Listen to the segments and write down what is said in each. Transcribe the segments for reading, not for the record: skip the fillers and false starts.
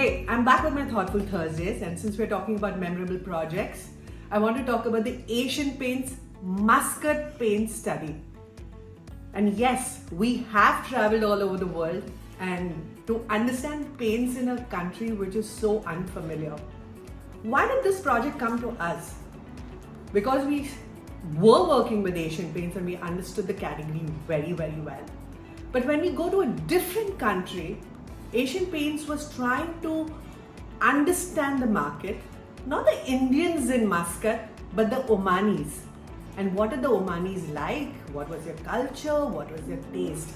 Hey, I'm back with my Thoughtful Thursdays, and since we're talking about memorable projects, I want to talk about the Asian Paints Muscat paint study. And yes, we have traveled all over the world, and to understand paints in a country which is so unfamiliar. Why did this project come to us? Because we were working with Asian Paints and we understood the category very, very well. But when we go to a different country, Asian Paints was trying to understand the market, not the Indians in Muscat, but the Omanis. And what are the Omanis like? What was their culture? What was their taste?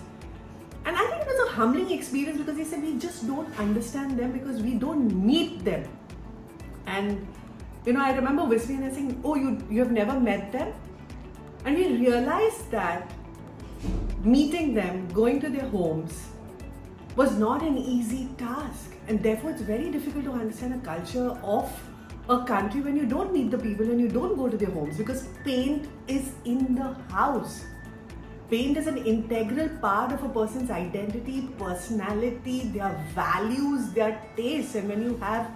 And I think it was a humbling experience because he said we just don't understand them because we don't meet them. And I remember whispering and saying, oh, you have never met them? And we realized that meeting them, going to their homes, was not an easy task, and therefore it's very difficult to understand a culture of a country when you don't meet the people and you don't go to their homes, because paint is in the house. Paint is an integral part of a person's identity, personality, their values, their tastes, and when you have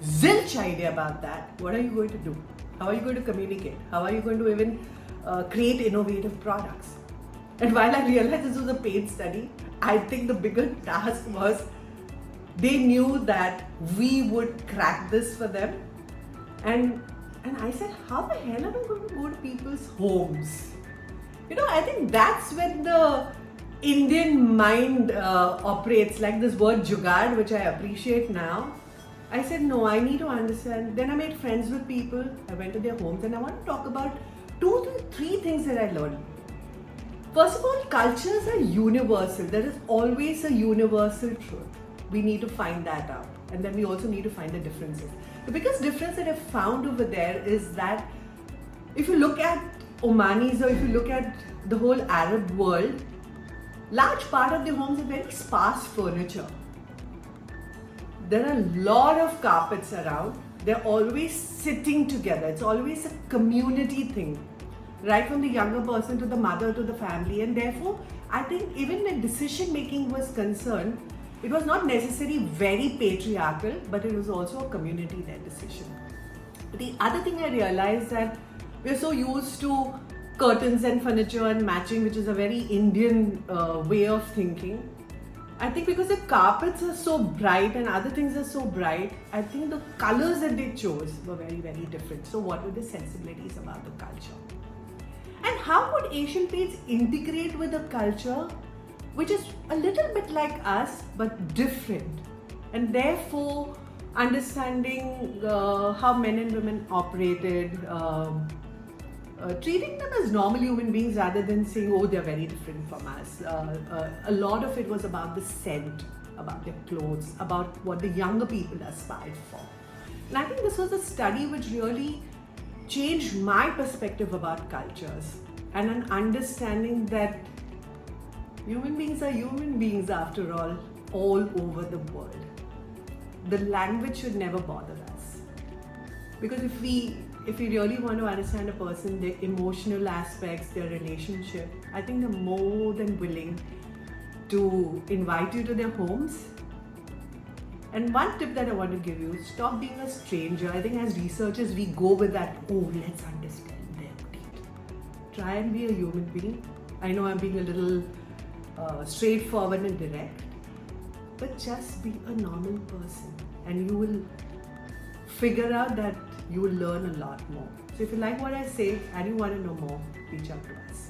zilch idea about that, what are you going to do? How are you going to communicate? How are you going to even create innovative products? And while I realized this was a paint study, I think the bigger task was they knew that we would crack this for them. And I said, how the hell am I going to go to people's homes? I think that's when the Indian mind operates, like this word jugaad, which I appreciate now. I said, no, I need to understand. Then I made friends with people. I went to their homes and I want to talk about 2 to 3 things that I learned. First of all, cultures are universal. There is always a universal truth. We need to find that out. And then we also need to find the differences. The biggest difference that I've found over there is that if you look at Omanis or if you look at the whole Arab world, large part of their homes are very sparse furniture. There are a lot of carpets around. They're always sitting together. It's always a community thing. Right from the younger person to the mother to the family, and therefore I think even when decision making was concerned, it was not necessarily very patriarchal, but it was also a community-led decision. The other thing I realized that we're so used to curtains and furniture and matching, which is a very Indian way of thinking. I think because the carpets are so bright and other things are so bright, I think the colors that they chose were very, very different. So what were the sensibilities about the culture? And how would Asian Paints integrate with a culture which is a little bit like us but different? And therefore understanding how men and women operated, treating them as normal human beings rather than saying, oh, they're very different from us. A lot of it was about the scent, about their clothes, about what the younger people aspired for. And I think this was a study which really changed my perspective about cultures and an understanding that human beings are human beings after all over the world. The language should never bother us, because if we really want to understand a person, their emotional aspects, their relationship, I think they're more than willing to invite you to their homes. And one tip that I want to give you, stop being a stranger. I think as researchers, we go with that, oh, let's understand their taste. Try and be a human being. I know I'm being a little straightforward and direct, but just be a normal person and you will figure out that you will learn a lot more. So if you like what I say and you want to know more, reach out to us.